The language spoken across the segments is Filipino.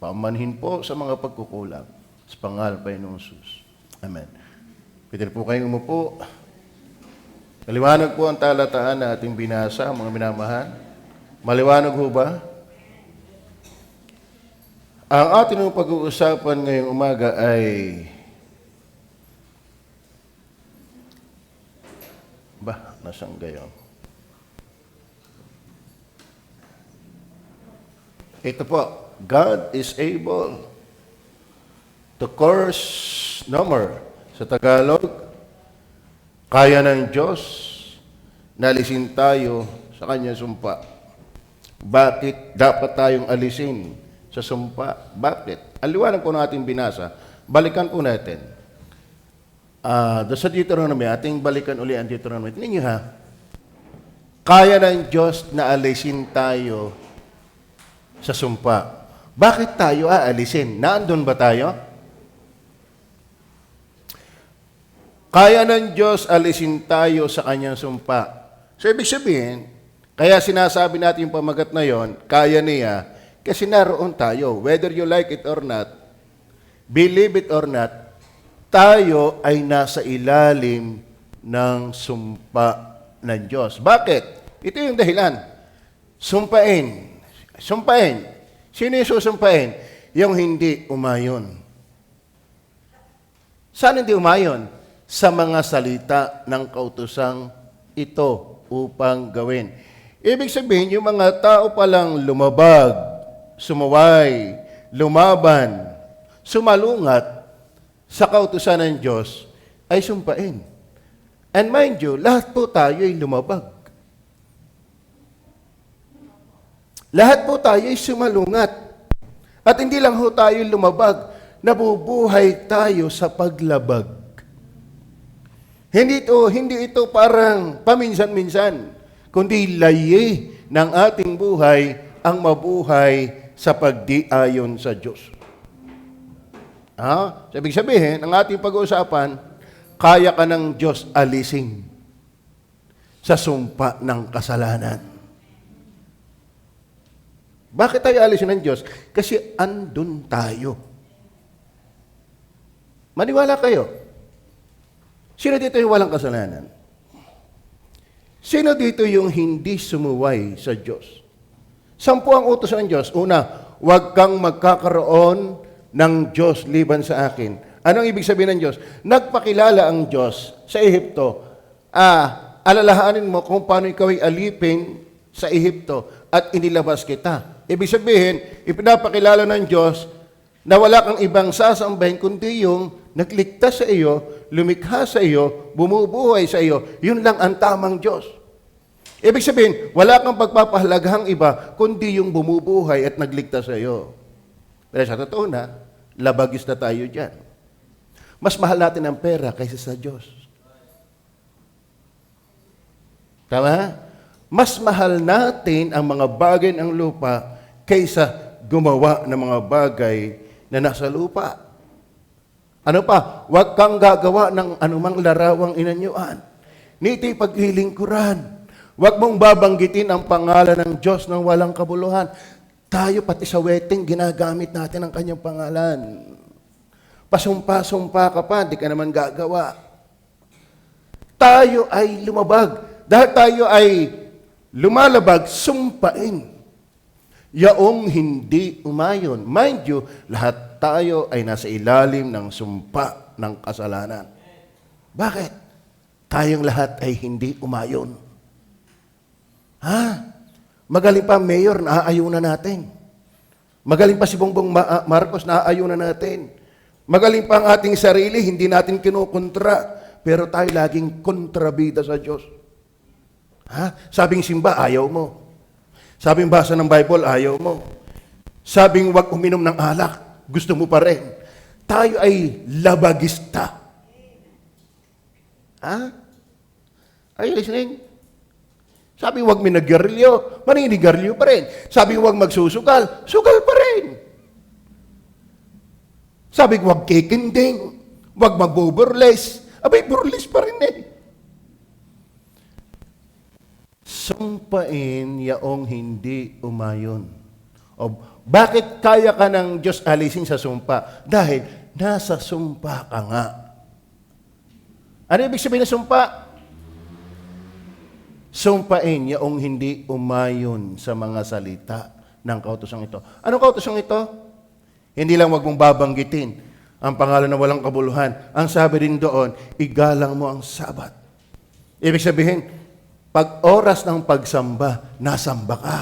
Pamanhin po sa mga pagkukulang. Sa pangalan pa ng Jesus. Amen. Pwede po kayong umupo. Maliwanag po ang talataan na ating binasa, mga minamahal. Maliwanag ho ba? Ang ating pag-uusapan ngayong umaga ay nasaan gayon? Ito po, God is able to curse no more. Sa Tagalog, kaya ng Diyos na alisin tayo sa kanyang sumpa. Bakit dapat tayong alisin sa sumpa? Bakit? Ang liwanag po natin binasa, balikan po natin. Doon sa Deuteronomy, ating balikan uli ang Deuteronomy. Tingnan niyo ha, kaya ng Diyos na alisin tayo sa sumpa. Bakit tayo aalisin? Naandun ba tayo? Kaya ng Diyos alisin tayo sa kanyang sumpa. So, ibig sabihin, kaya sinasabi natin yung pamagat na yon, kaya niya, kasi naroon tayo. Whether you like it or not, believe it or not, tayo ay nasa ilalim ng sumpa ng Diyos. Bakit? Ito yung dahilan. Sumpain. Sino yung susumpain? Yung hindi umayon. Saan hindi umayon? Sa mga salita ng kautusang ito upang gawin. Ibig sabihin, yung mga tao palang lumabag, sumuway, lumaban, sumalungat sa kautusan ng Diyos, ay sumpain. And mind you, lahat po tayo ay lumabag. Lahat po tayo ay sumalungat. At hindi lang ho tayo lumabag, nabubuhay tayo sa paglabag. Hindi ito parang paminsan-minsan, kundi layi ng ating buhay ang mabuhay sa pagdi-ayon sa Diyos. Ibig sabihin, ang ating pag-uusapan, kaya ka ng Diyos alisin sa sumpa ng kasalanan. Bakit tayo alisin ng Diyos? Kasi andun tayo. Maniwala kayo. Sino dito yung walang kasalanan? Sino dito yung hindi sumuway sa Diyos? 10 ang utos ng Diyos. Una, huwag kang magkakaroon ng Diyos liban sa akin. Anong ibig sabihin ng Diyos? Nagpakilala ang Diyos sa Ehipto. Alalahanin mo kung paano ikaw ay alipin sa Ehipto at inilabas kita. Ibig sabihin, ipinapakilala ng Diyos na wala kang ibang sasambahin kundi yung nagligtas sa iyo, lumikha sa iyo, bumubuhay sa iyo. Yun lang ang tamang Diyos. Ibig sabihin, wala kang pagpapahalaghang iba kundi yung bumubuhay at nagligtas sa iyo. Pero sa totoo na, labagis na tayo dyan. Mas mahal natin ang pera kaysa sa Diyos. Tama? Mas mahal natin ang mga bagay ng lupa kaysa gumawa ng mga bagay na nasa lupa. Ano pa? Huwag kang gagawa ng anumang larawang inanyuan. Nito'y paglilingkuran. Huwag mong babanggitin ang pangalan ng Diyos ng walang kabuluhan. Tayo pati sa wedding, ginagamit natin ang kanyang pangalan. Pasumpa-sumpa ka pa, di ka naman gagawa. Tayo ay lumabag. Dahil tayo ay lumalabag, sumpain. Yaong hindi umayon. Mind you, lahat tayo ay nasa ilalim ng sumpa ng kasalanan. Bakit? Tayong lahat ay hindi umayon. Magaling pa mayor, naaayunan natin. Magaling pa si Bongbong Marcos, naaayunan natin. Magaling pa ang ating sarili, hindi natin kinukontra. Pero tayo laging kontrabida sa Diyos. Sabing simba, ayaw mo. Sabing basa ng Bible, ayaw mo. Sabing wag uminom ng alak, gusto mo pa rin. Tayo ay labagista. Are you listening? Sabi wag minagarilyo, maninigarilyo pa rin. Sabi wag magsusugal, sugal pa rin. Sabi wag kikinding, wag magbuburles, abay burles pa rin eh. Sumpain yaong hindi umayon. O Bakit kaya ka ng Diyos alisin sa sumpa? Dahil nasa sumpa ka nga. Ano ibig sabihin ng sumpa? Sumpain yung hindi umayon sa mga salita ng kautosang ito. Anong kautosang ito? Hindi lang wag mong babanggitin ang pangalan na walang kabuluhan. Ang sabi din doon, igalang mo ang Sabat. Ibig sabihin, pag oras ng pagsamba, nasamba ka.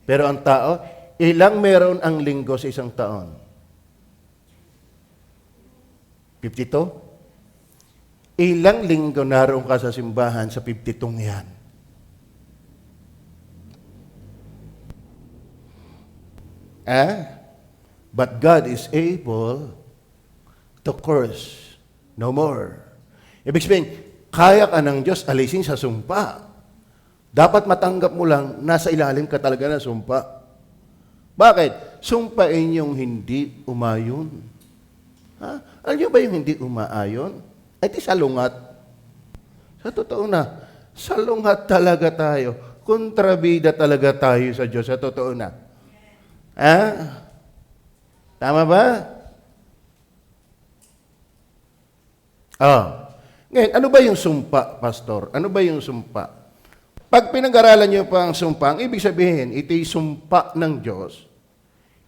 Pero ang tao, ilang meron ang linggo sa isang taon? 52? Ilang linggo naroon ka sa simbahan sa 52 yan? But God is able to curse no more. Ibig sabihin, kaya ka ng Diyos alisin sa sumpa. Dapat matanggap mo lang, nasa ilalim ka talaga ng sumpa. Bakit? Sumpain yung hindi umayon. Alam niyo ba yung hindi umaayon? Ay di salungat. Sa totoo na, salungat talaga tayo. Kontrabida talaga tayo sa Diyos. Sa totoo na. Tama ba? Ngayon, ano ba yung sumpa, Pastor? Ano ba yung sumpa? Pag pinag-aralan niyo pa ang sumpa, ang ibig sabihin, ito'y sumpa ng Diyos.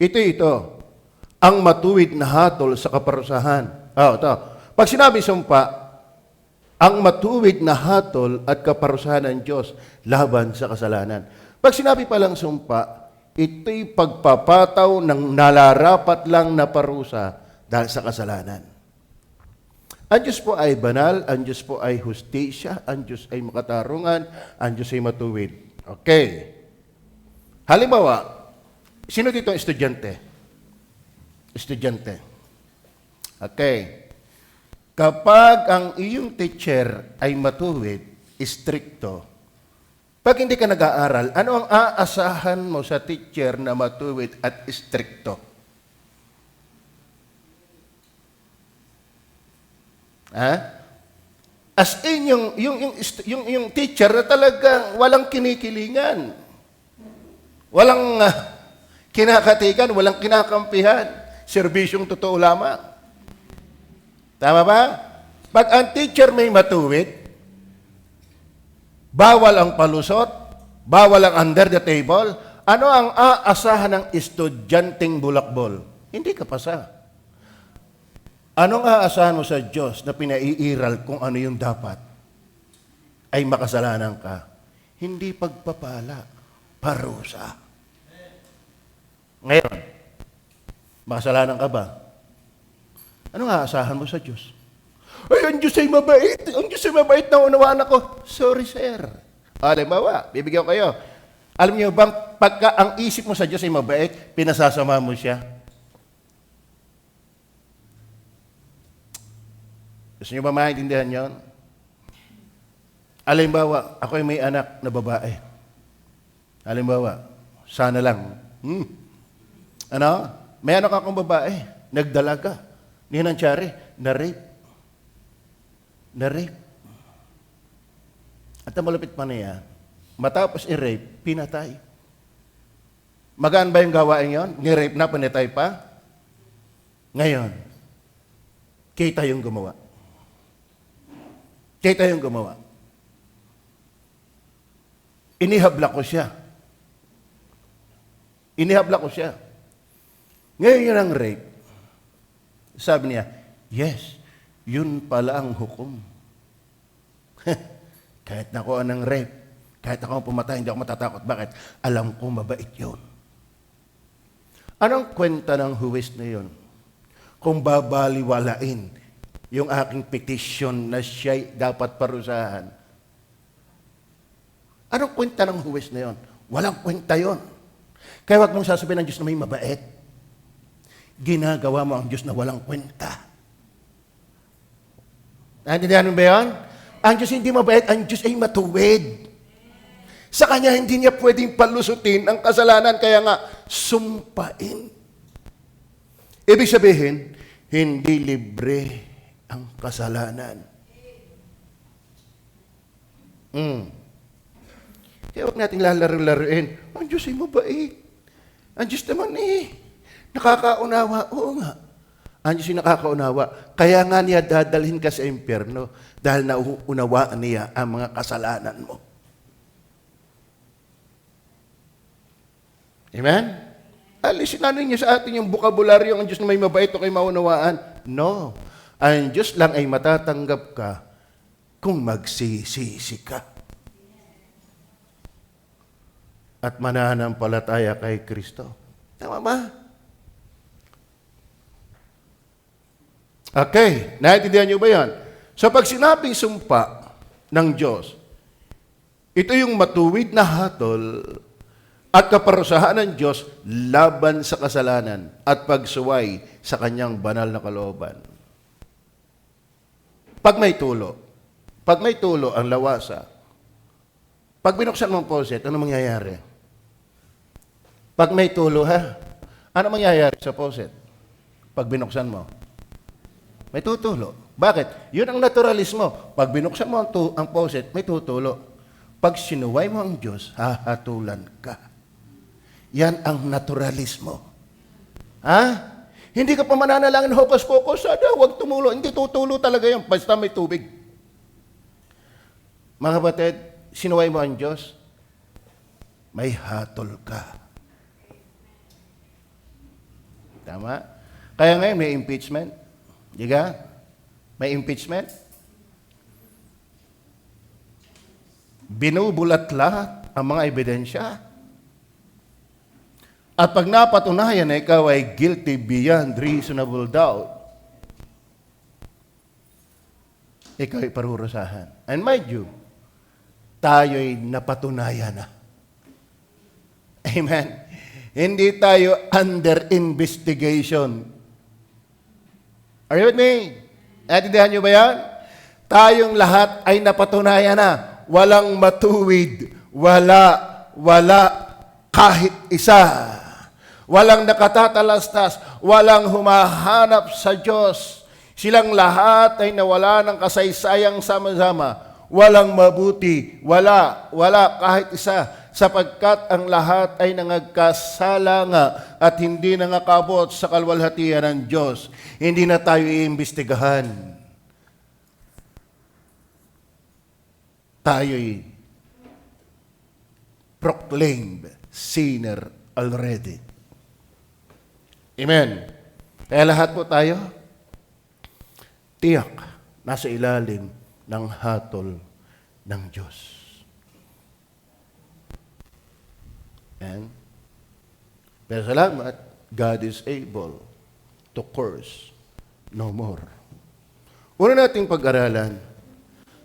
Ito. Ang matuwid na hatol sa kaparusahan. Ito. Pag sinabi sumpa, ang matuwid na hatol at kaparusahan ng Diyos laban sa kasalanan. Pag sinabi palang sumpa, ito'y pagpapataw ng nalarapat lang na parusa dahil sa kasalanan. Ang Diyos po ay banal, ang Diyos po ay hustisya, ang Diyos ay makatarungan, ang Diyos ay matuwid. Okay. Halimbawa, sino dito ang estudyante? Estudyante. Okay. Kapag ang iyong teacher ay matuwid, stricto, pag hindi ka nag-aaral, ano ang aasahan mo sa teacher na matuwid at stricto? As in, yung teacher na talagang walang kinikilingan, walang kinakatigan, walang kinakampihan, serbisyong totoo lamang. Tama ba? Pag ang teacher may matuwid, bawal ang palusot, bawal ang under the table, ano ang aasahan ng estudyanteng bulakbol? Hindi ka pasa. Anong aasahan mo sa Diyos na pinaiiral kung ano yung dapat? Ay makasalanan ka. Hindi pagpapala, parusa. Ngayon, makasalanan ka ba? Anong aasahan mo sa Diyos? Ay, ang Diyos ay mabait. Ang Diyos ay mabait na unawaan ako. Sorry, sir. Halimbawa, bibigyan ko kayo. Alam niyo bang pagka ang isip mo sa Diyos ay mabait, pinasasama mo siya? Gusto niyo ba maintindihan yon? Halimbawa, ako ay may anak na babae. Halimbawa, sana lang. May anak akong babae, nagdalaga. Hindi nangyari, na-rape. Na-rape. At ang malupit pa niya, matapos i-rape, pinatay. Magaan ba yung gawain yon? Ni-rape na, pinatay pa? Ngayon, kita yung gumawa. Kita yung gumawa. Inihabla ko siya. Ngayon yun ang rape. Sabi niya, yes, yun pala ang hukom. Kahit nakuha ng rape, kahit ako pumatay, hindi ako matatakot. Bakit? Alam ko mabait yun. Anong kwenta ng huwis na yun? Kung babaliwalain yung aking petition na siya'y dapat parusahan. Anong kwenta ng huwis na yun? Walang kwenta yun. Kaya wag mong sasabihin ng Diyos na may mabait. Ginagawa mo ang Diyos na walang kwenta. Naintindihan mo ba yun? Ang Diyos hindi mabait, ang Diyos ay matuwid. Sa Kanya hindi niya pwedeng palusutin ang kasalanan, kaya nga, sumpain. Ibig sabihin, hindi libre ang kasalanan. Kaya huwag natin lalaro-laruin. Ang Diyos ay mabait. Ang Diyos naman nakakaunawa. Oo nga. Ang Diyos yung nakakaunawa. Kaya nga niya dadalhin ka sa impyerno dahil nauunawaan niya ang mga kasalanan mo. Amen? Alisin na ninyo sa atin yung bukabularyo ang Diyos na may mabait o kay maunawaan. No. Ang Diyos lang ay matatanggap ka kung magsisisi ka. At mananampalataya kay Kristo. Tama ba? Okay. Naintindihan niyo ba yan? So pag sinabing sumpa ng Diyos, ito yung matuwid na hatol at kaparusahan ng Diyos laban sa kasalanan at pagsuway sa kanyang banal na kalooban. Pag may tulo ang lawasa, pag binuksan mo ang faucet, ano mangyayari? Pag may tulo, ano mangyayari sa faucet? Pag binuksan mo, may tutulo. Bakit? Yun ang naturalismo. Pag binuksan mo ang faucet, may tutulo. Pag sinuway mo ang Diyos, hahatulan ka. Yan ang naturalismo. Hindi ka pa mananalangin, hokus-pokus, huwag tumulo. Hindi tutulo talaga yan, basta may tubig. Mga kapatid, sinuway mo ang Diyos, may hatol ka. Tama? Kaya ngayon may impeachment. Diga? May impeachment. Binubulat lahat ang mga ebidensya. At pag napatunayan na ikaw ay guilty beyond reasonable doubt, ikaw ay parurusahan. And mind you, tayo'y napatunayan na. Amen. Hindi tayo under investigation. Are you with me? Naintindihan niyo ba yan? Tayong lahat ay napatunayan na. Walang matuwid. Wala kahit isa. Walang nakatatalastas. Walang humahanap sa Diyos. Silang lahat ay nawala ng kasaysayang sama-sama. Walang mabuti. Wala kahit isa. Sapagkat ang lahat ay nangagkasala nga at hindi nangakabot sa kalwalhatian ng Diyos. Hindi na tayo iimbestigahan. Tayo'y proclaimed sinner already. Amen. Kaya lahat po tayo, tiyak, nasa ilalim ng hatol ng Diyos. And, pero salamat, God is able to curse no more. Una nating pag-aralan,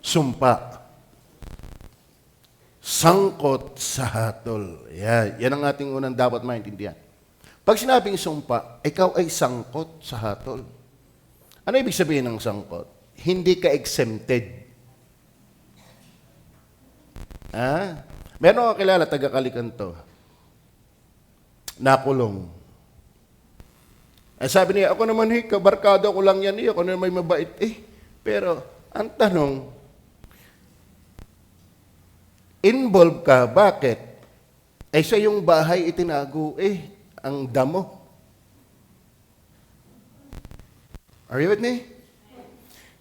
sumpa. Sangkot sa hatol. Yan ang ating unang dapat maintindihan. Pag sinabing sumpa, ikaw ay sangkot sa hatol. Ano ibig sabihin ng sangkot? Hindi ka exempted. Meron ako kilala, taga-Kalikanto. Nakulong. Sabi niya, ako naman kabarkada ko lang yan, ako naman may mabait. Pero, ang tanong, involved ka, bakit? Sa iyong bahay itinago, ang damo. Are you with me?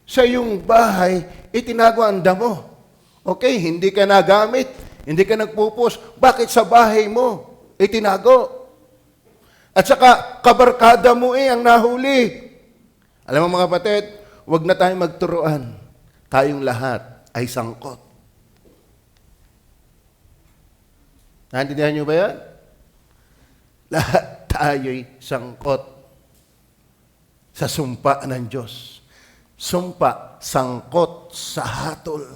Sa iyong bahay, itinago ang damo. Okay, hindi ka nagamit, hindi ka nagpupus. Bakit sa bahay mo itinago? At saka, kabarkada mo ang nahuli. Alam mo mga kapatid, huwag na tayong magturuan. Tayong lahat ay sangkot. Naintindihan niyo ba yan? Lahat tayo'y sangkot sa sumpa ng Diyos. Sumpa, sangkot sa hatol.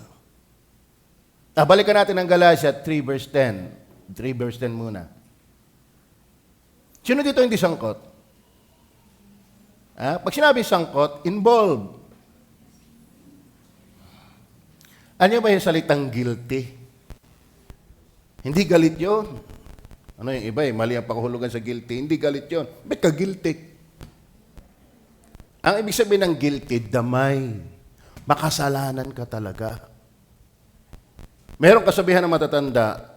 Balikan natin ang Galatia 3 verse 10. 3 verse 10 muna. Sino dito hindi sangkot? Pag sinabi sangkot, involved. Ano ba yung salitang guilty? Hindi galit yun. Ano yung iba mali ang pakahulugan sa guilty. Hindi galit yun. Ba't ka guilty? Ang ibig sabihin ng guilty, damay. Makasalanan ka talaga. Meron kasabihan ng matatanda,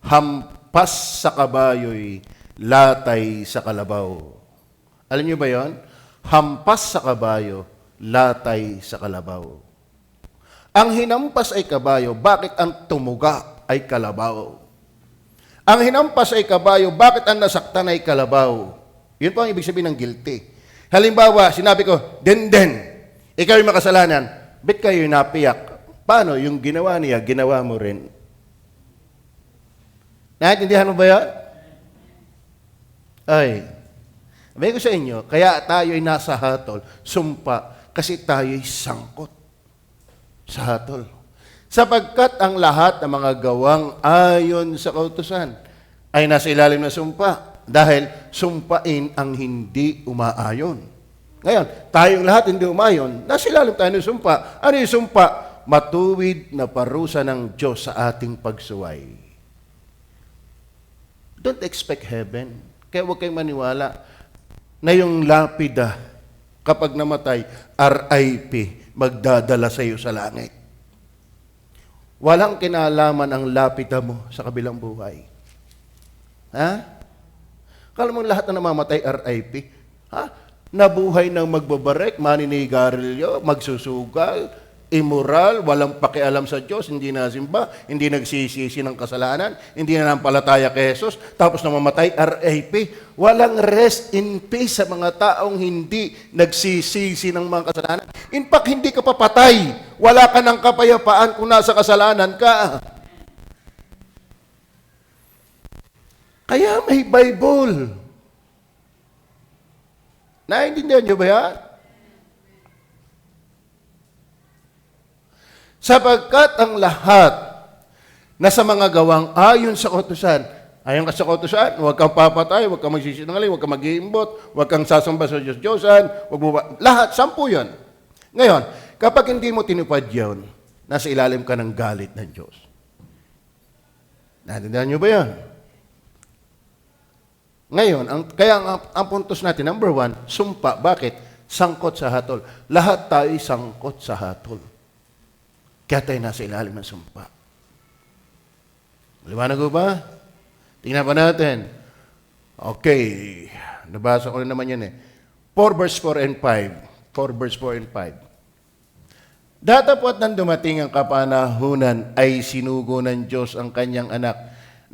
hampas sa kabayo'y latay sa kalabaw. Alam niyo ba yon? Hampas sa kabayo, latay sa kalabaw. Ang hinampas ay kabayo, bakit ang tumuga ay kalabaw? Ang hinampas ay kabayo, bakit ang nasaktan ay kalabaw? Yun po ang ibig sabihin ng guilty. Halimbawa, sinabi ko, Den, ikaw yung makasalanan, ba't kayo napiyak? Paano? Yung ginawa niya, ginawa mo rin. Naintindihan mo ba yan? Ay, sabi ko sa inyo, kaya tayo ay nasa hatol, sumpa, kasi tayo ay sangkot sa hatol. Sapagkat ang lahat ng mga gawang ayon sa kautusan ay nasa ilalim ng sumpa dahil sumpain ang hindi umaayon. Ngayon, tayong lahat hindi umayon, nasa ilalim tayo ng sumpa. Ano yung sumpa? Matuwid na parusa ng Diyos sa ating pagsuway. Don't expect heaven. Kaya huwag kayong maniwala na yung lapida, kapag namatay, RIP, magdadala sa iyo sa langit. Walang kinalaman ang lapida mo sa kabilang buhay. Ha? Kala mo lahat na namamatay, RIP? Ha? Nabuhay ng magbabarek, maninigarilyo, magsusugal, immoral, walang pakialam sa Diyos, hindi nasimba, hindi nagsisisi ng kasalanan, hindi na nampalataya kay Jesus, tapos namamatay, RIP. Walang rest in peace sa mga taong hindi nagsisisi ng mga kasalanan. In fact, hindi ka papatay. Wala ka ng kapayapaan kung nasa kasalanan ka. Kaya may Bible. Naintindihan niyo ba yan? Sapagkat ang lahat na sa mga gawang ayon sa kautusan, ayon ka sa kautusan, huwag kang papatay, huwag kang magsisinungaling, huwag kang mag-iimbot, huwag kang sasamba sa Diyos-Diyosan, lahat, 10 yun. Ngayon, kapag hindi mo tinupad yun, nasa ilalim ka ng galit ng Diyos. Natindihan niyo ba yan? Ngayon, ang puntos natin, number 1, sumpa. Bakit? Sangkot sa hatol. Lahat tayo sangkot sa hatol. Kaya tayo nasa ilalim ng sumpa. Maliwanag ko ba? Tingnan pa natin. Okay. Nabasa ko na naman yan 4 verse 4 and 5. 4 verse 4 and 5. Datapwat nang dumating ang kapanahunan ay sinugo ng Diyos ang kanyang anak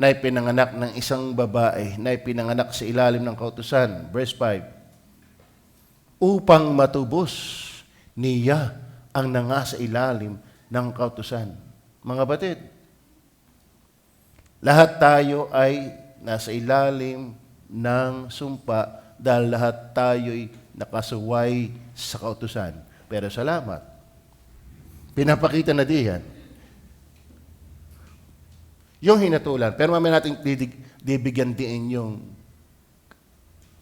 na ipinanganak ng isang babae na ipinanganak sa ilalim ng kautusan. Verse 5. Upang matubos niya ang nangasa ilalim ng kautusan. Mga batid, lahat tayo ay nasa ilalim ng sumpa dahil lahat tayo'y nakasuway sa kautusan. Pero salamat, pinapakita na diyan yung hinatulan. Pero mamaya natin dibigyan din yung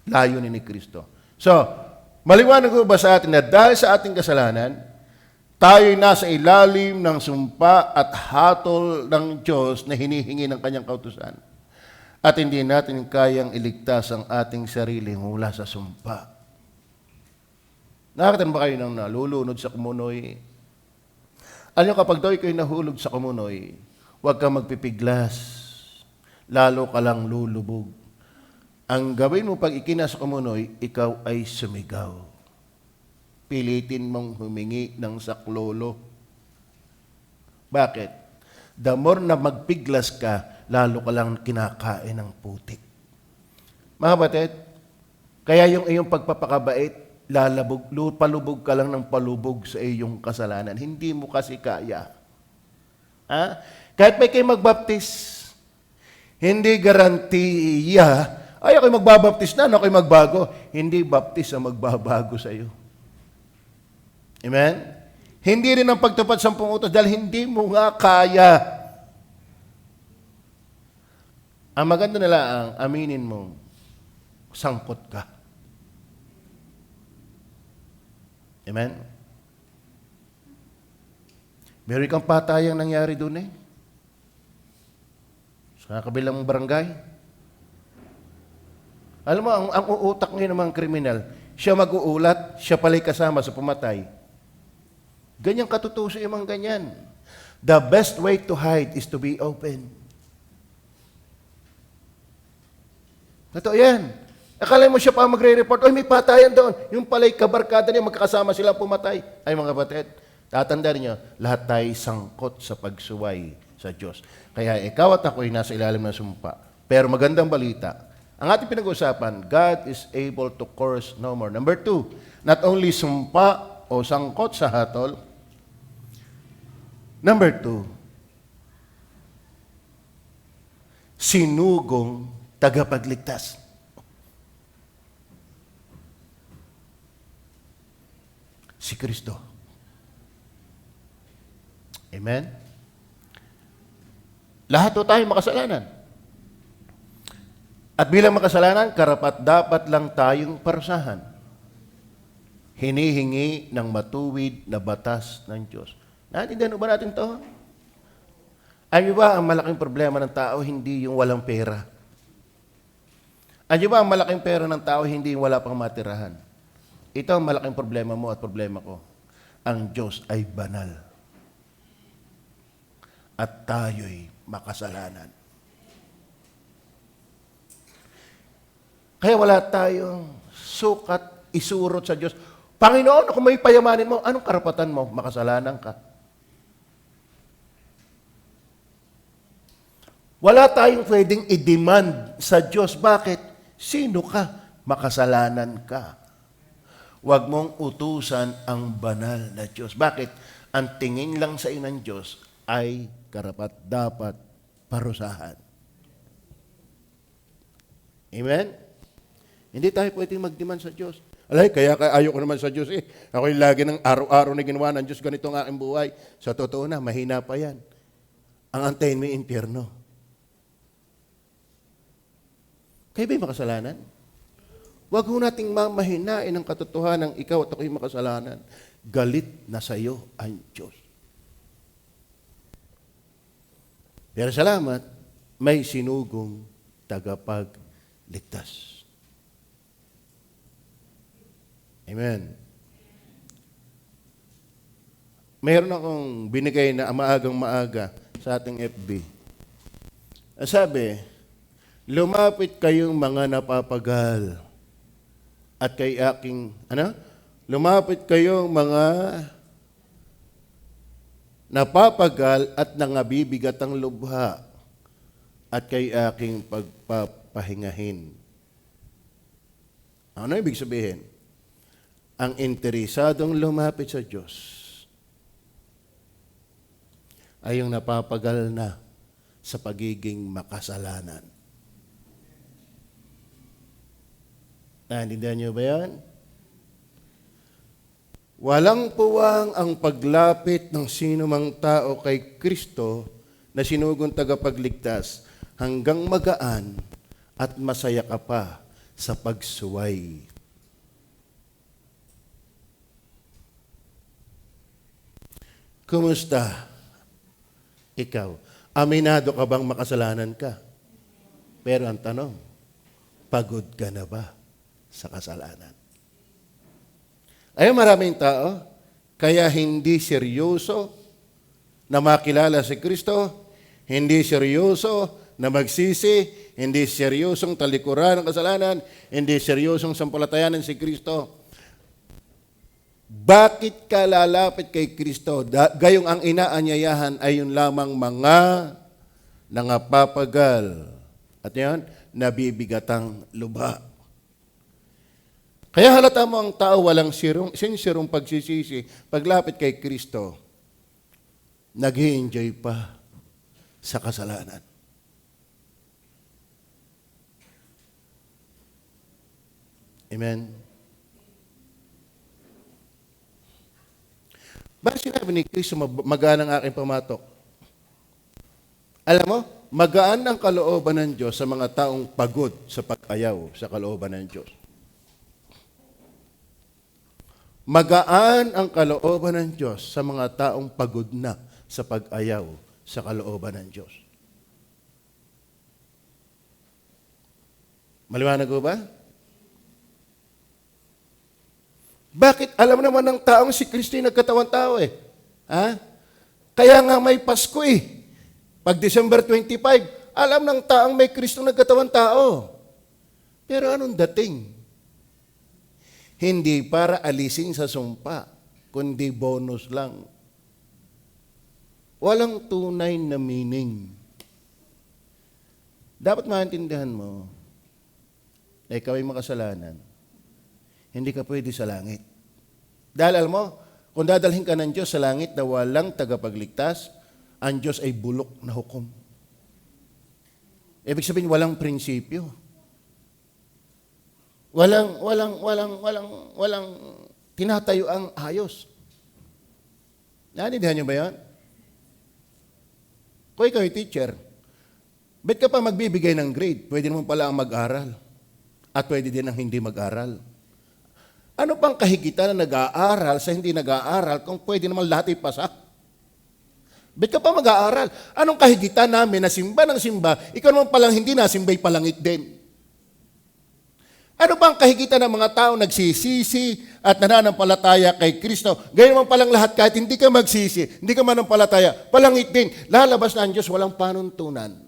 layunin ni Kristo. So, maliwanag ko ba sa atin na dahil sa ating kasalanan, tayo'y nasa ilalim ng sumpa at hatol ng Diyos na hinihingi ng kanyang kautusan. At hindi natin kayang iligtas ang ating sarili mula sa sumpa. Nakakita ba kayo ng nalulunod sa kumunoy? Alam nyo, kapag daw kayo nahulog sa kumunoy, huwag kang magpipiglas. Lalo ka lang lulubog. Ang gawin mo pag ikinasa kumunoy, ikaw ay sumigaw. Pilitin mong humingi ng saklolo. Bakit? The more na magpiglas ka, lalo ka lang kinakain ng putik. Mga batid, kaya yung iyong pagpapakabait, palubog ka lang ng palubog sa iyong kasalanan. Hindi mo kasi kaya. Ha? Kahit may kayo magbaptis, hindi garantiya, ay ako'y magbabaptis na, ako'y magbago. Hindi baptis ang magbabago sa iyo. Amen? Hindi rin ang pagtupad 10 utos dahil hindi mo nga kaya. Ang maganda nila ang aminin mo, sangkot ka. Amen? Meron kang patayang nangyari doon sa kabilang barangay. Alam mo, ang uutak ngayon ng mga kriminal, siya mag-uulat, siya pala'y kasama sa pumatay. Ganyang katutuso yung mga ganyan. The best way to hide is to be open. Totoo yan. Akala mo siya pa magre-report, may patayan doon. Yung pala'y kabarkada niya, magkakasama sila pumatay. Ay mga kapatid, tatandaan niyo, lahat tayo sangkot sa pagsuway sa Diyos. Kaya ikaw at ako'y nasa ilalim ng sumpa. Pero magandang balita, ang ating pinag-uusapan, God is able to curse no more. Number 2, not only sumpa o sangkot sa hatol. Number 2, sinugong tagapagligtas. Si Kristo. Amen? Lahat po tayo makasalanan. At bilang makasalanan, karapat-dapat lang tayong parusahan. Hinihingi ng matuwid na batas ng Diyos. Naintindihan ba natin ito? Ano ba ang malaking problema ng tao? Hindi yung walang pera. Ano ba ang malaking pera ng tao? Hindi yung wala pang matirahan. Ito ang malaking problema mo at problema ko. Ang Diyos ay banal. At tayo'y makasalanan. Kaya wala tayong sukat, isurot sa Diyos. Panginoon, kung may payamanin mo, anong karapatan mo? Makasalanan ka. Wala tayong pwedeng i-demand sa Diyos. Bakit? Sino ka? Makasalanan ka. Huwag mong utusan ang banal na Diyos. Bakit? Ang tingin lang sa inang Diyos ay karapat-dapat parusahan. Amen? Hindi tayo pwedeng mag-demand sa Diyos. Alay, kaya ayoko naman sa Diyos eh. Ako'y lagi ng araw-araw na ginawa ng Diyos ganito ang aking buhay. Sa totoo na, mahina pa yan. Ang antayin mo yung impyerno. Kayo ba'y makasalanan? Huwag ho nating mamahinain ang katotohanan ng ikaw at ako'y makasalanan. Galit na sa iyo ang Diyos. Pero salamat, may sinugong tagapagligtas. Amen. Mayroon akong binigay na maagang maaga sa ating FB. Sabi, lumapit kayong mga napapagal at kay aking, lumapit kayong mga napapagal at nangabibigat ang lubha at kay aking pagpapahingahin. Ano ibig sabihin? Ang interesadong lumapit sa Diyos ay yung napapagal na sa pagiging makasalanan. Naintindihan niyo ba yan? Walang puwang ang paglapit ng sino mang tao kay Kristo na sinugong tagapagligtas hanggang magaan at masaya ka pa sa pagsuway. Kumusta? Ikaw, aminado ka bang makasalanan ka? Pero ang tanong, pagod ka na ba sa kasalanan? Ay, maraming tao, kaya hindi seryoso na makilala si Kristo, hindi seryoso na magsisi, hindi seryosong talikuran ng kasalanan, hindi seryosong sampalatayanan si Kristo. Bakit ka lalapit kay Kristo? Gayong ang inaanyayahan ay yun lamang mga nangapapagal. At yan, nabibigatang lubha. Kaya halata mo ang tao walang sinsirong pagsisisi. Paglapit kay Kristo, nag-i-enjoy pa sa kasalanan. Amen? Bakit sinabi ni Kristo, magaan ang aking pamatok? Alam mo, magaan ang kalooban ng Diyos sa mga taong pagod sa pag-ayaw sa kalooban ng Diyos. Magaan ang kalooban ng Diyos sa mga taong pagod na sa pag-ayaw sa kalooban ng Diyos. Maliwanag ko ba? Bakit? Alam naman ng taong si Kristo yung nagkatawang tao eh. Ha? Kaya nga may Pasko eh. Pag December 25, alam ng taong may Kristo nagkatawang tao. Pero anong dating? Hindi para alisin sa sumpa, kundi bonus lang. Walang tunay na meaning. Dapat maintindihan mo na ikaw ay makasalanan. Hindi ka pwede sa langit. Dahil alam mo, kung dadalhin ka ng Diyos sa langit na walang tagapagligtas, ang Diyos ay bulok na hukom. Ibig sabihin, walang prinsipyo. Walang tinatayo ang ayos. Naintindihan niyo ba yan? Kung ikaw ay teacher, ba't ka pa magbibigay ng grade? Pwede naman pala ang mag-aral. At pwede din ang hindi mag-aral. Ano pang kahigitan na nag-aaral sa hindi nag-aaral kung pwede naman lahat ay pasa? Ba't ka pa mag-aaral? Anong kahigitan namin na simba ng simba, ikaw naman palang hindi na, simbay palangit din? Ano bang kahigitan ng mga tao nagsisisi at nananampalataya kay Kristo? Ganyan naman palang lahat, kahit hindi ka magsisi, hindi ka manampalataya, palangit din. Lalabas na ang Diyos, walang panuntunan.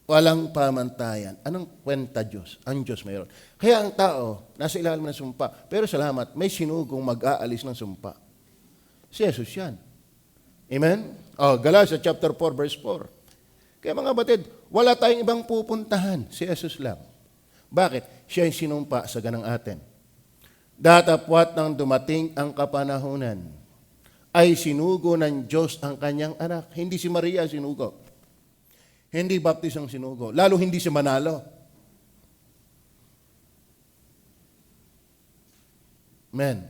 Walang pamantayan. Anong kwenta Diyos? Ang Diyos mayroon. Kaya ang tao, nasa ilalim ng sumpa. Pero salamat, may sinugong mag-aalis ng sumpa. Si Jesus yan. Amen? Galatians chapter 4, verse 4. Kaya mga batid, wala tayong ibang pupuntahan. Si Jesus lang. Bakit? Siya yung sinumpa sa ganang atin. Datapwat nang dumating ang kapanahunan, ay sinugo ng Diyos ang kanyang anak. Hindi si Maria sinugo. Hindi baptis ang sinugo. Lalo hindi si Manalo. Amen.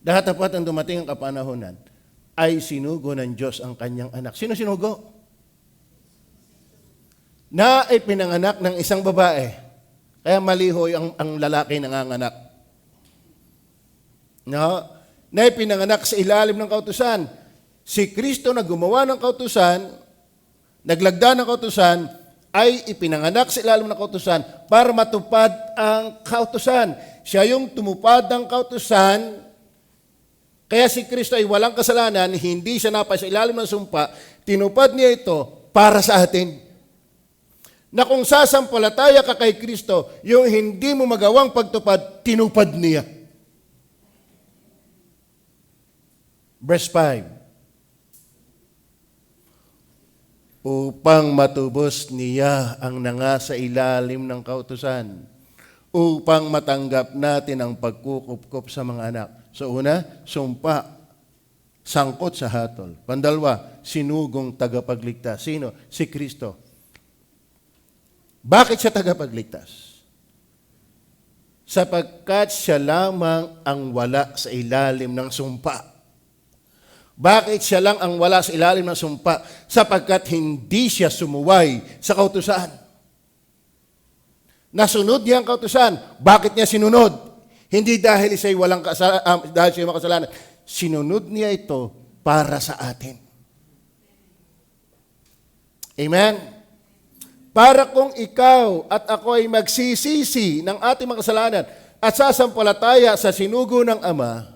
Datapwat nang dumating ang kapanahunan, ay sinugo ng Diyos ang kanyang anak. Sino sinugo? Na ay pinanganak ng isang babae. Kaya malihoy ang lalaki nanganganak. No? Na ay pinanganak sa ilalim ng kautusan. Si Kristo na gumawa ng kautusan, naglagda ng kautusan, ay ipinanganak sa ilalim ng kautusan para matupad ang kautusan. Siya yung tumupad ng kautusan. Kaya si Kristo ay walang kasalanan, hindi siya napa sa ilalim ng sumpa, tinupad niya ito para sa atin. Na kung sasampalataya ka kay Kristo, yung hindi mo magawang pagtupad, tinupad niya. Verse 5. Upang matubos niya ang nangasa ilalim ng kautusan, upang matanggap natin ang pagkukupkop sa mga anak. So una, sumpa, sangkot sa hatol. Pandalwa, sinugong tagapagligtas. Sino? Si Kristo. Bakit siya tagapagligtas? Sapagkat siya lamang ang wala sa ilalim ng sumpa. Bakit siya lang ang wala sa ilalim ng sumpa? Sapagkat hindi siya sumuway sa kautusan. Nasunod niya ang kautusan. Bakit niya sinunod? Hindi dahil siya'y dahil siya'y makasalanan. Sinunod niya ito para sa atin. Amen? Para kung ikaw at ako ay magsisisi ng ating mga kasalanan at sasampalataya sa sinugo ng Ama,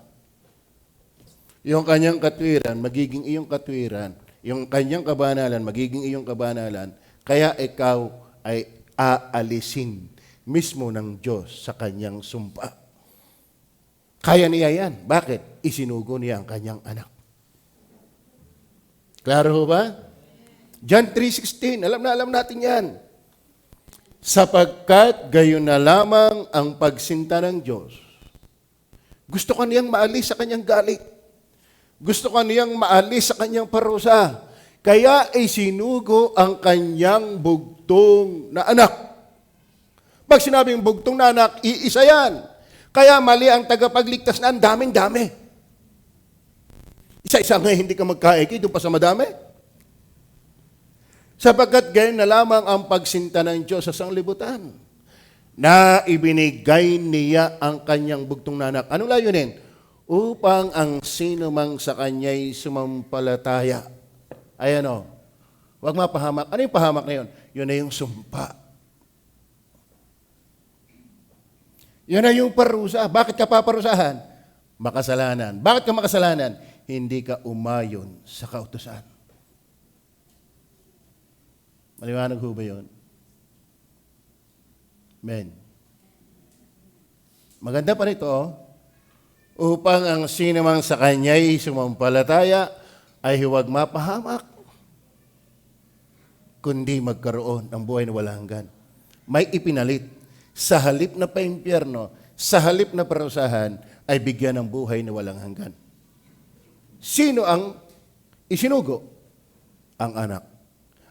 yung kanyang katwiran, magiging iyong katwiran. Yung kanyang kabanalan, magiging iyong kabanalan. Kaya ikaw ay aalisin mismo ng Diyos sa kanyang sumpa. Kaya niya yan. Bakit? Isinugo niya ang kanyang anak. Klaro ho ba? John 3:16, alam natin yan. Sapagkat gayon na lamang ang pagsinta ng Diyos. Gusto ka niyang maalis sa kanyang galit. Gusto ka niyang maalis sa kanyang parusa. Kaya ay sinugo ang kanyang bugtong na anak. Pag sinabing bugtong na anak, iisa yan. Kaya mali ang tagapagligtas na ang daming-dami. Isa-isa nga hindi ka magkaiki, doon pa sa madami. Sapagkat gayon na lamang ang pagsinta ng Diyos sa sanglibutan, na ibinigay niya ang kanyang bugtong na anak. Anong layunin? Upang ang sino mang sa kanya'y sumampalataya. Ayan o. Huwag mapahamak. Ano yung pahamak na yun? Yun na yung sumpa. Yun na yung parusa. Bakit ka paparusahan? Makasalanan. Bakit ka makasalanan? Hindi ka umayon sa kautusan. Maliwanag ho ba yun? Amen. Maganda pa rito, upang ang sinumang sa kanya'y sumampalataya ay huwag mapahamak, kundi magkaroon ng buhay na walang hanggan. May ipinalit. Sa halip na paimpyerno, sa halip na parusahan, ay bigyan ng buhay na walang hanggan. Sino ang isinugo? Ang anak.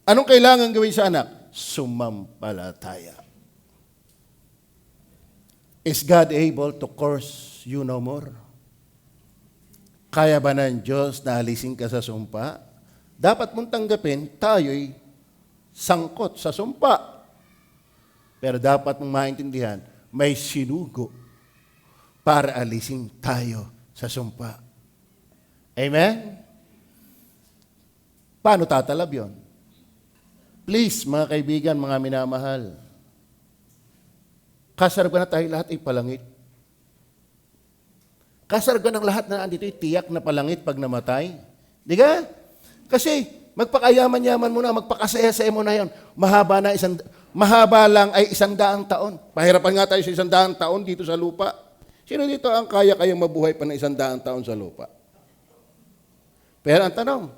Anong kailangan gawin sa anak? Sumampalataya. Is God able to curse you no more? Kaya ba ng Diyos na alisin ka sa sumpa? Dapat mong tanggapin, tayo'y sangkot sa sumpa. Pero dapat mong maintindihan, may sinugo para alisin tayo sa sumpa. Amen? Paano tatalab yon? Please, mga kaibigan, mga minamahal, kasarga na tayo lahat ay palangit. Kasarga ng lahat na andito ay tiyak na palangit pag namatay. Di ka? Kasi magpakayaman-yaman mo na, magpakasaya-saya mo na yan. Mahaba lang ay 100 taon. Pahirapan nga tayo sa 100 taon dito sa lupa. Sino dito ang kayang mabuhay pa ng 100 taon sa lupa? Pero ang tanong,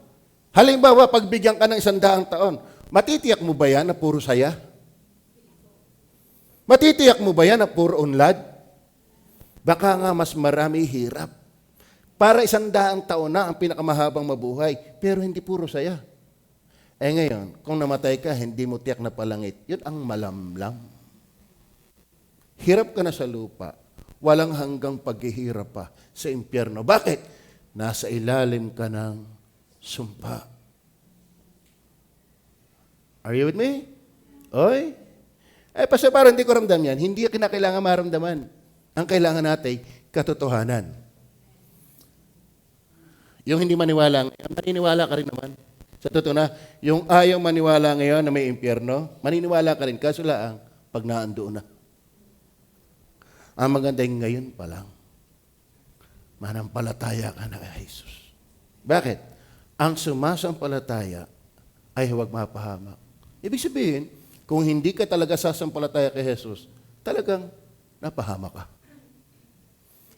halimbawa, pagbigyan ka ng 100 taon, matitiyak mo ba yan na puro saya? Matitiyak mo ba yan na puro unlad? Baka nga mas marami hirap. Para 100 taon na ang pinakamahabang mabuhay, pero hindi puro saya. Eh ngayon, kung namatay ka, hindi mo tiyak na palangit, yun ang malamlam. Hirap ka na sa lupa, walang hanggang paghihirap pa sa impyerno. Bakit? Nasa ilalim ka ng sumpa. Are you with me? Oy? Pastor, parang hindi ko ramdam yan. Hindi kinakailangan maramdaman. Ang kailangan natin, katotohanan. Yung hindi maniwala, maniniwala ka rin naman. Sa totoo na, yung ayaw maniwala ngayon na may impyerno, maniniwala ka rin, kaso lang, pag naandoon na. Ang maganda yung ngayon pa lang, manampalataya ka na kay Jesus. Bakit? Ang sumasampalataya ay huwag mapahamak. Ibig sabihin, kung hindi ka talaga sasampalataya kay Jesus, talagang napahamak ka.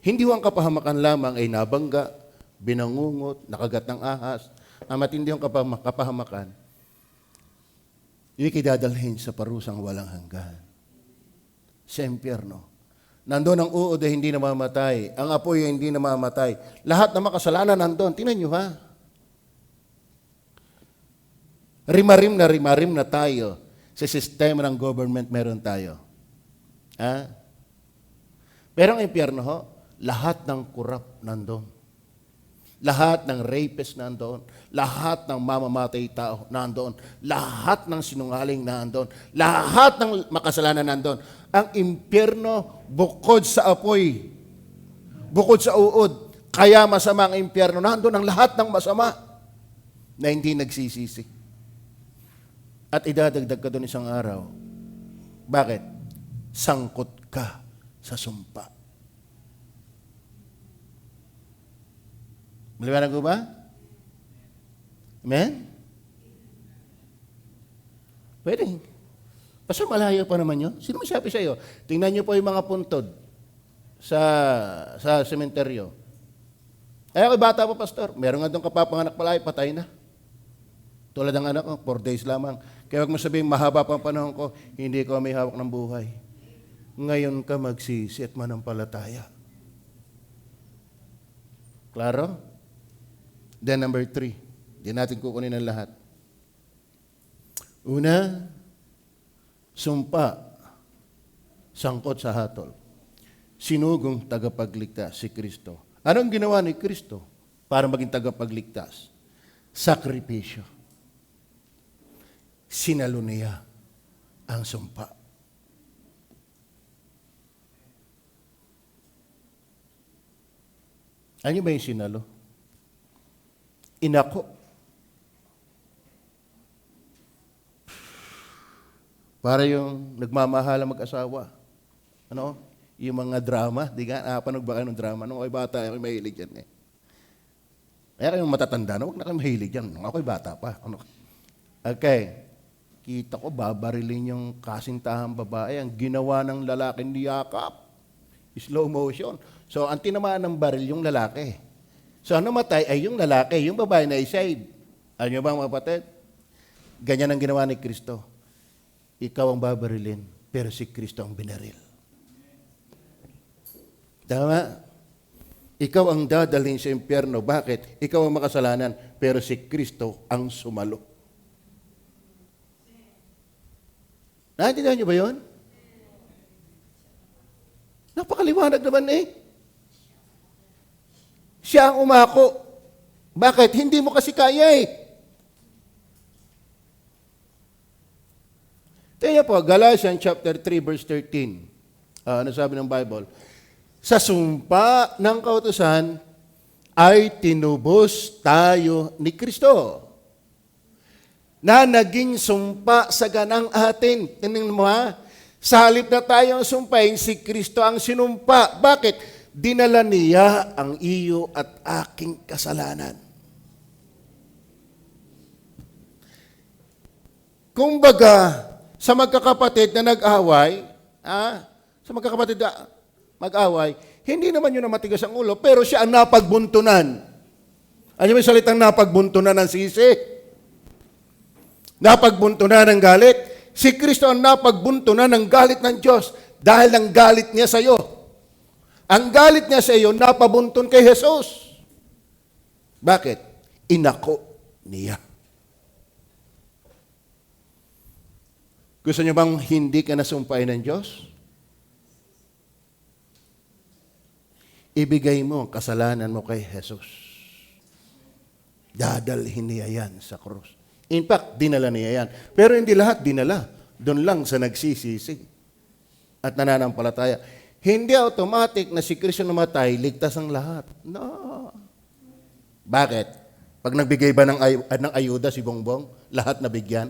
Hindi ang kapahamakan lamang ay nabangga, binangungot, nakagat ng ahas. Ang matindi yung kapahamakan, ikidadalhin sa parusang walang hanggan. Sa impyerno. Nandun ang uod ay hindi namamatay. Ang apoy ay hindi namamatay. Lahat ng makasalanan nandun. Tingnan nyo ha. Rimarim na tayo. Sa sistema ng government meron tayo. Ha? Pero ang impyerno ho, lahat ng corrupt nandun. Lahat ng rapist nandoon. Lahat ng mamamatay tao nandoon. Lahat ng sinungaling nandoon. Lahat ng makasalanan nandoon. Ang impyerno bukod sa apoy, bukod sa uod, kaya masama ang impyerno. Nandoon ang lahat ng masama na hindi nagsisisi. At idadagdag ka doon isang araw. Bakit? Sangkot ka sa sumpa. Maliwanag ko ba? Amen? Pwede. Pastor, malayo pa naman yun. Sino masabi sa iyo? Tingnan niyo po yung mga puntod sa sementeryo. Ay, ako bata pa, Pastor. Meron nga doon kapapanganak pala, patay na. Tulad ng anak ko, 4 days lamang. Kaya huwag mo sabihin, mahaba pa ang panahon ko, hindi ko may hawak ng buhay. Ngayon ka magsisi at manampalataya. Klaro? Then number 3, di natin kukunin ang lahat. Una, sumpa, sangkot sa hatol. Sinugong tagapagligtas si Kristo. Anong ginawa ni Kristo para maging tagapagligtas? Sakripisyo. Sinalo niya ang sumpa. Ano ba yung sinalo? Inako. Para yung nagmamahala mag-asawa. Ano? Yung mga drama. Di ka? Napanood ba kayo ng drama? Nung ako'y bata, ako'y mahilig yan eh. Kaya kayong matatanda na, huwag na kayo mahilig yan. Nung ako'y bata pa. Ano? Okay. Kita ko, babarilin yung kasintahang babae. Ang ginawa ng lalaking niyakap. Slow motion. So, ang tinamaan ng baril yung lalaki. So, ang namatay ay yung lalaki. Yung babae na iside. Ano nyo ba mga kapatid? Ganyan ang ginawa ni Kristo. Ikaw ang babarilin, pero si Kristo ang binaril. Tama? Ikaw ang dadalhin sa impyerno. Bakit? Ikaw ang makasalanan, pero si Kristo ang sumalo. Naintindihan niyo ba yun? Napakaliwanag naman eh. Siya ang umako. Bakit? Hindi mo kasi kaya eh. Tingnan po, Galatians chapter 3 verse 13. Ano sabi ng Bible? Sa sumpa ng kautusan ay tinubos tayo ni Kristo, na naging sumpa sa ganang atin. Tingnan mo ha, sa halip na tayo ang sumpain, si Kristo ang sinumpa. Bakit? Dinala niya ang iyo at aking kasalanan. Kumbaga, sa magkakapatid na nag-away, sa magkakapatid na mag-away, hindi naman yun na matigas ang ulo, pero siya ang napagbuntunan. Ano yung salitang napagbuntunan ng sisi? Napagbuntunan ng galit. Si Kristo ang napagbuntunan ng galit ng Diyos dahil ang galit niya sa iyo. Ang galit niya sa iyo, napabuntun kay Jesus. Bakit? Inako niya. Gusto niyo bang hindi ka nasumpain ng Diyos? Ibigay mo ang kasalanan mo kay Jesus. Dadalhin niya yan sa krus. In fact, dinala niya yan. Pero hindi lahat dinala. Doon lang sa nagsisisi at nananampalataya. Hindi automatic na si Kristo namatay, ligtas ang lahat. No. Bakit? Pag nagbigay ba ng ayuda si Bongbong, lahat nabigyan?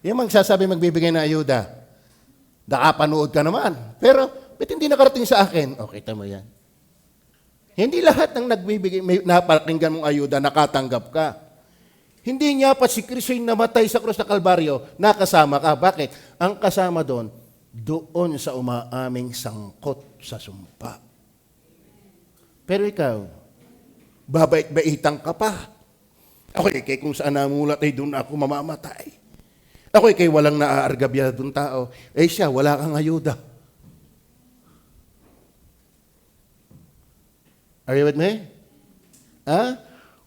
Yung magsasabi magbibigay ng ayuda, nakapanood ka naman. Pero, ba't hindi nakarating sa akin? O, kita mo yan. Hindi lahat ng nagbibigay, may napakinggan mong ayuda, nakatanggap ka. Hindi niya pa si Kristo yung namatay sa krus na Kalbaryo, nakasama ka. Bakit? Ang kasama doon sa umaaming sangkot sa sumpa. Pero ikaw, babait-baitang ka pa. Ako kay kung saan namulat ay doon ako mamamatay. Ako kay walang naaargabya doon tao. Siya, wala kang ayuda. Are you with me?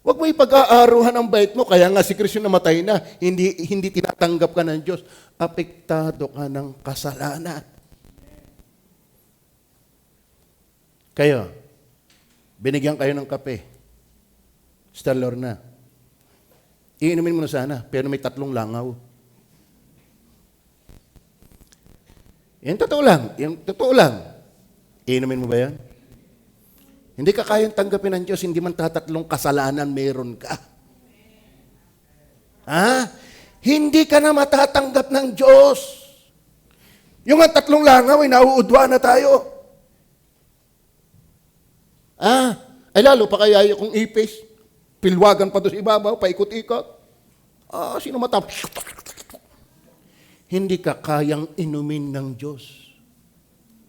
Huwag mo ipag-aaruhan ang bait mo. Kaya nga si Kristo namatay na. Hindi tinatanggap ka ng Diyos. Apektado ka ng kasalanan. Kayo, binigyan kayo ng kape. Star Lorna. Iinumin mo na sana, pero may 3 langaw. Yan totoo lang. Yung totoo lang. Iinumin mo ba yan? Hindi ka kayang tanggapin ng Diyos, hindi man 3 kasalanan meron ka. Hindi ka na matatanggap ng Diyos. Yung 3 langaw, nauudwa na tayo. Ay lalo pa kaya kung ipis, pilwagan pa doon sa ibabaw, paikot-ikot. Sino matap? Hindi ka kayang inumin ng Diyos.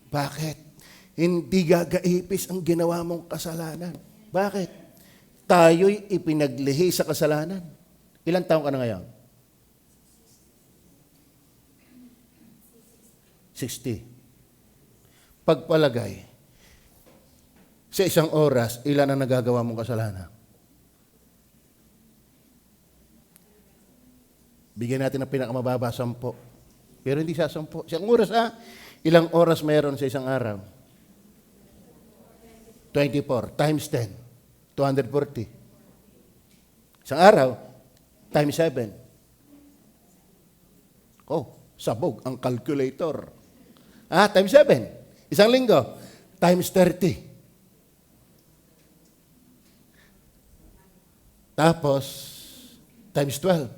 Bakit? Hindi gagaipis ang ginawa mong kasalanan. Bakit? Tayo'y ipinaglihi sa kasalanan. Ilang taon ka na ngayon? 60. Pagpalagay, sa isang oras, ilan ang nagagawa mong kasalanan? Bigyan natin ng pinakamababa, 10. Pero hindi sa 10. Isang oras, ilang oras mayroon sa isang araw? 24 times 10, 240. Isang araw, times 7. Sabog ang calculator. Times 7. Isang linggo, times 30. Tapos, times 12.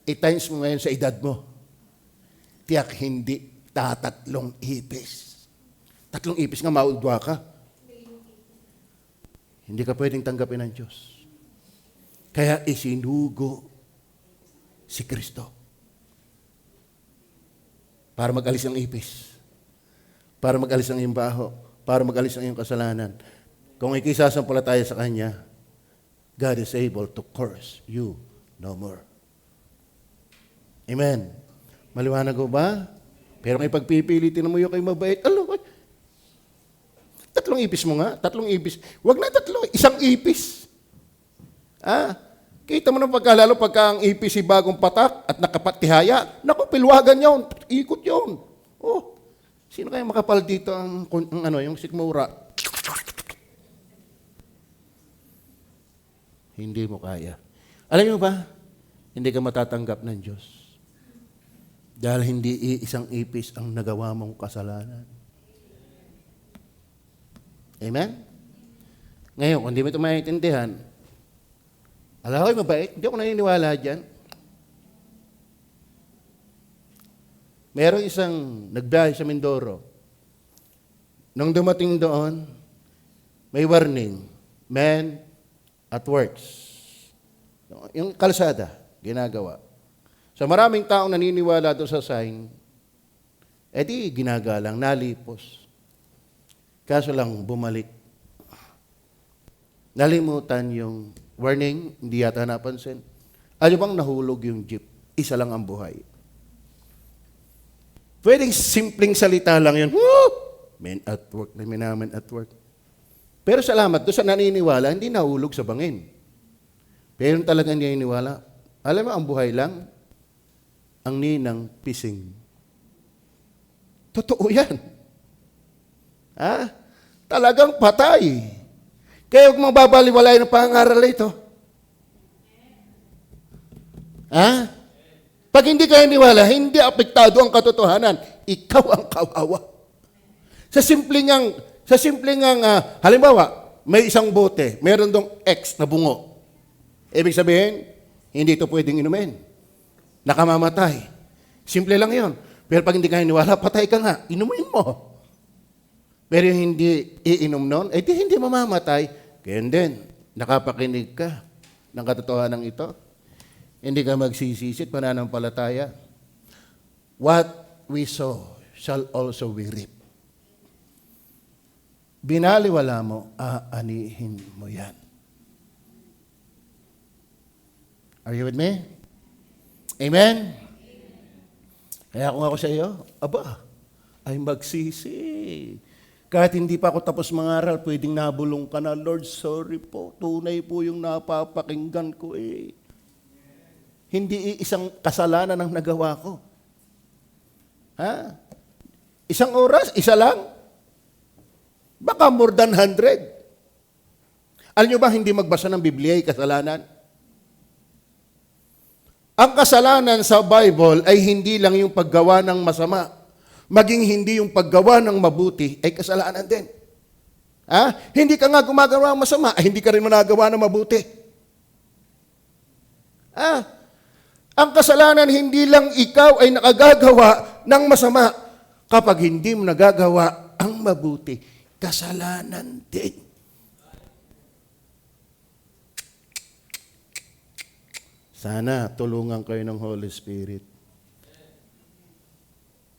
I-times mo ngayon sa edad mo. Tiyak hindi 3 ipis. 3 ipis nga, maudwa ka. Hindi ka pwedeng tanggapin ng Diyos. Kaya isinugo si Kristo para mag-alis ang ipis, para mag-alis ang iyong baho, para mag-alis ang iyong kasalanan. Kung ikisasampalataya sa Kanya, God is able to curse you no more. Amen. Maliwanag ko ba? Pero kung ipagpipilitin mo yung kayo mabait, tatlong ipis mo nga, tatlong ipis. Huwag na tatlo, isang ipis. Kita mo na pagkalalo pagka ang ipis si bagong patak at nakapatihaya, naku, pilwagan yun, ikot yun. Oh, sino kaya makapal dito yung sikmura? Hindi mo kaya. Alam mo ba, hindi ka matatanggap ng Diyos. Dahil hindi isang ipis ang nagawa mong kasalanan. Amen? Ngayon, kung hindi mo ito maintindihan, alam ko, mabait, hindi ako naniniwala dyan. Meron isang nagbiyahe sa Mindoro. Nung dumating doon, may warning, men at works. Yung kalsada, ginagawa. So maraming taong naniniwala doon sa sign, edi ginagalang, nalipos. Kaso lang, bumalik. Nalimutan yung warning, hindi yata napansin. Alam bang nahulog yung jeep? Isa lang ang buhay. Pwedeng simpleng salita lang yun. Woo! Men at work, namin at work. Pero salamat, doon sa naniniwala, hindi nahulog sa bangin. Pero talagang naniniwala, alam mo, ang buhay lang, ang ninang pising. Totoo yan. Talagang patay. Kaya huwag mong babaliwalain ang pangaral ito. Pag hindi ka niniwala, hindi apektado ang katotohanan. Ikaw ang kawawa. Sa simpleng halimbawa, may isang bote, meron dong X na bungo. Ibig sabihin, hindi ito pwedeng inumin. Nakamamatay. Simple lang yon. Pero pag hindi ka niniwala, patay ka nga. Inumin mo. Pero hindi iinom nun, di hindi mamamatay. Kaya din, nakapakinig ka ng katotohanan ito. Hindi ka magsisisit, mananampalataya. What we sow shall also we reap. Binaliwala mo, aanihin mo yan. Are you with me? Amen? Kaya kung ako sa iyo, ay magsisi. Kahit hindi pa ako tapos mangaral, pwedeng nabulong ka na, Lord, sorry po, tunay po yung napapakinggan ko eh. Hindi isang kasalanan ang nagawa ko. Isang oras, isa lang. Baka more than 100. Alam nyo ba, hindi magbasa ng Biblia ay kasalanan? Ang kasalanan sa Bible ay hindi lang yung paggawa ng masama. Maging hindi yung paggawa ng mabuti ay kasalanan din. Hindi ka nga gumagawa ng masama, ay hindi ka rin managawa ng mabuti. Ang kasalanan, hindi lang ikaw ay nakagagawa ng masama. Kapag hindi mo nagagawa ang mabuti, kasalanan din. Sana tulungan kayo ng Holy Spirit.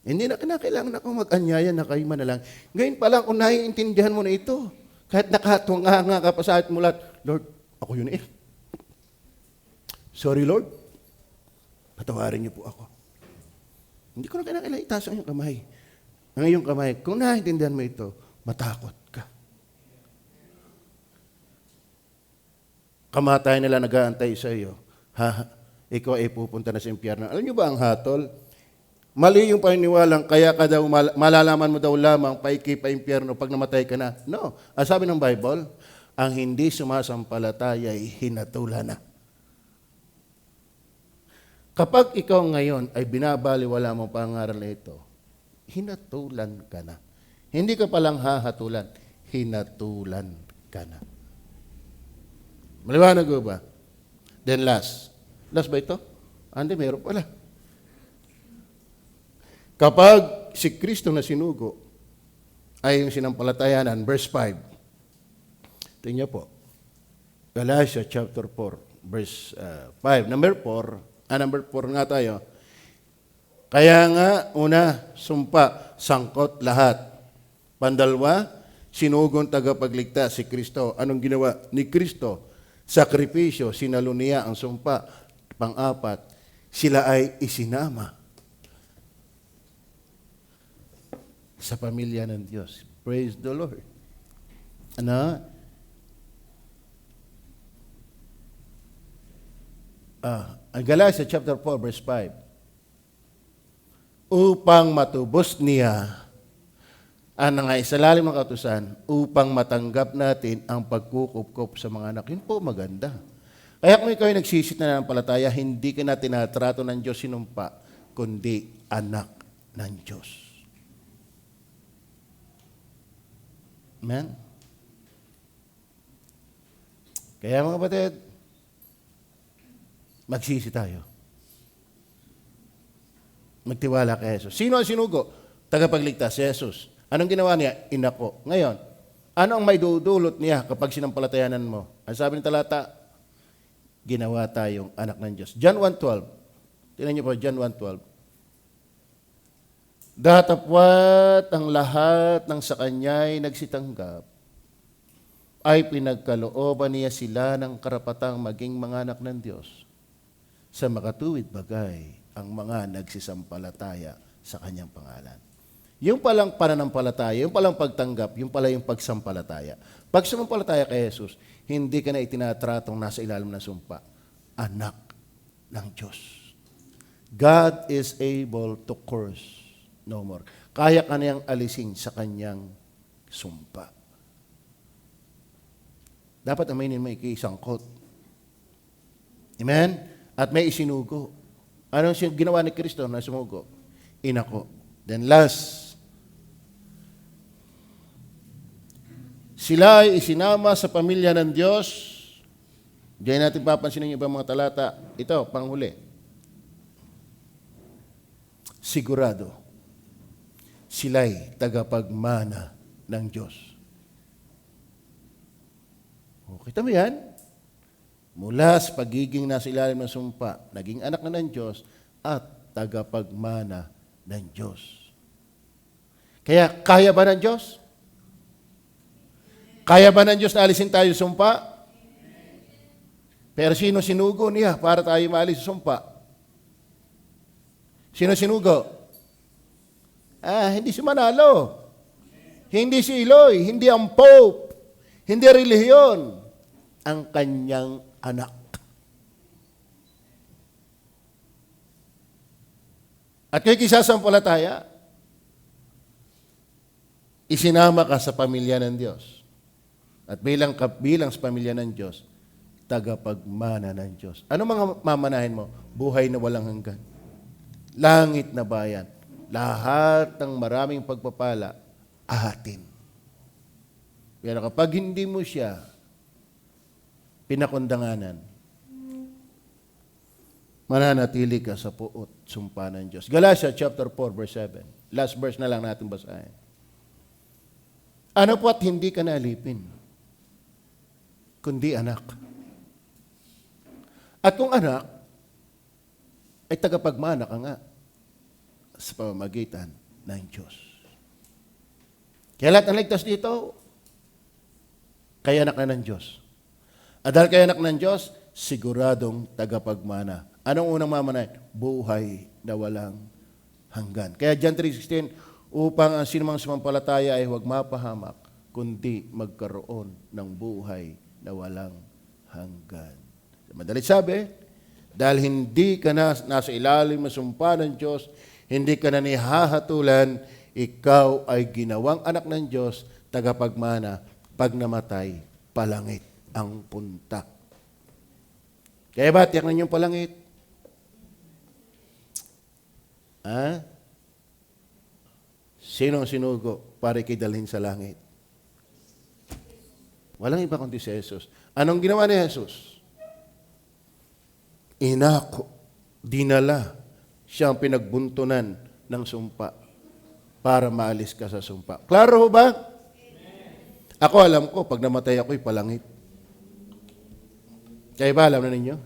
Hindi na kinakailangan ako mag-anyaya na kayo manalang. Ngayon pa lang, kung naiintindihan mo na ito, kahit nakatunganga ka pa sa atin mulat, Lord, ako yun eh. Sorry, Lord. Patawarin niyo po ako. Hindi ko na kinakailangan itaas ang iyong kamay. Ang iyong kamay, kung naiintindihan mo ito, matakot ka. Kamatayan nila nag-aantay sa iyo. Ikaw ay pupunta na sa impyerno. Alam niyo ba ang hatol? Mali yung paniniwalang kaya ka daw malalaman mo daw lamang paikip pa impyerno pag namatay ka na. No. Ang sabi ng Bible, ang hindi sumasampalataya ay hinatulan na. Kapag ikaw ngayon ay binabaliwala mo pangaral na ito, hinatulan ka na. Hindi ka palang hahatulan, hinatulan ka na. Maliwanag ko ba? Then last. Last ba ito? Hindi, meron pala. Kapag si Kristo na sinugo ay yung sinampalatayanan, verse 5. Tingnan po. Galatians chapter 4. verse 5. Number 4 nga tayo. Kaya nga, una, sumpa, sangkot lahat. Pandalwa, sinugong tagapagligtas si Kristo. Anong ginawa ni Kristo? Sakripisyo, sinalo niya ang sumpa. Pang-apat, sila ay isinama sa pamilya ng Diyos. Praise the Lord. Ano? Galatia chapter 4, verse 5. Upang matubos niya ang nangaisalalim ng kautusan, upang matanggap natin ang pagkukupkop sa mga anak. Yun po maganda. Kaya kung ikaw ay nagsisit na ng palataya, hindi ka na tinatrato ng Diyos sinumpa, kundi anak ng Diyos. Amen? Kaya mga kapatid, magsisi tayo. Magtiwala kay Jesus. Sino ang sinugo? Tagapagligtas, si Jesus. Anong ginawa niya? Inako. Ngayon, ano ang may dudulot niya kapag sinampalatayanan mo? Ang sabi ng talata, ginawa tayong anak ng Diyos. John 1:12. Tingnan niyo po, John 1:12. Datapwat ang lahat ng sa kanya'y nagsitanggap, ay pinagkalooban niya sila ng karapatang maging mga anak ng Diyos. Sa makatuwid bagay, ang mga nagsisampalataya sa kanyang pangalan. Yung palang pananampalataya, yung palang pagtanggap, yung pala yung pagsampalataya. Pag sumampalataya kay Jesus, hindi ka na itinatratong nasa ilalim ng sumpa. Anak ng Diyos. God is able to curse no more. Kaya ka niyang alisin sa kanyang sumpa. Dapat aminin mo ikisangkot. Amen? At may isinugo. Ano ginawa ni Kristo na sumugo? Inako. Then last, sila ay isinama sa pamilya ng Diyos. Diyan natin papansinin yung ibang mga talata. Ito, panghuli. Sigurado, sila'y tagapagmana ng Diyos. O, kita mo yan? Mula sa pagiging nasa ilalim ng sumpa, naging anak na ng Diyos at tagapagmana ng Diyos. Kaya, kaya ba ng Diyos? Kaya ba ng Diyos na alisin tayo sa sumpa? Pero sino sinugo niya para tayo maalis sa sumpa? Sino sinugo? Hindi si Manalo. Hindi si Eloy. Hindi ang Pope. Hindi relihiyon. Ang kanyang anak. At kaya kisasampalataya, isinama ka sa pamilya ng Diyos. At bilang sa pamilya ng Diyos, tagapagmana ng Diyos. Ano mga mamanahin mo? Buhay na walang hanggan. Langit na bayan. Lahat ng maraming pagpapala, atin. Pero kapag hindi mo siya pinakundanganan, mananatili ka sa puot sumpa ng Diyos. Galatia chapter 4, verse 7. Last verse na lang natin basahin. Ano po't hindi ka nalipin, kundi anak. At kung anak, ay tagapagmana ka nga sa pamamagitan ng Diyos. Kaya lahat ng ligtas dito, kaya anak na ng Diyos. At dahil kaya anak ng Diyos, siguradong tagapagmana. Anong unang mamanahin? Buhay na walang hanggan. Kaya John 3:16, upang ang sinumang sumampalataya ay huwag mapahamak, kundi magkaroon ng buhay na walang hanggan. Madalit sabi, dahil hindi ka na nasa ilalim ng sumpa ng Diyos, hindi ka na nihahatulan, ikaw ay ginawang anak ng Diyos, tagapagmana, pag namatay, palangit ang punta. Kaya ba, tiyak na niyong palangit? Sino ang sinugo para ikidalhin sa langit? Walang iba kundi si Jesus. Anong ginawa ni Jesus? Inako, dinala, siyang pinagbuntunan ng sumpa para maalis ka sa sumpa. Klaro ba? Ako alam ko, pag namatay ako'y palangit. Kaya ba alam na ninyo?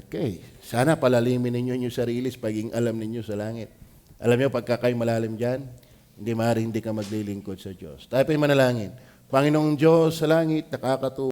Okay. Sana palalimin ninyo yung sarili sa pagiging alam ninyo sa langit. Alam niyo, pagka kayo malalim dyan, hindi ka maglilingkod sa Diyos. Tayo pa yung manalangin. Panginoong Diyos sa langit, nakakatuwa.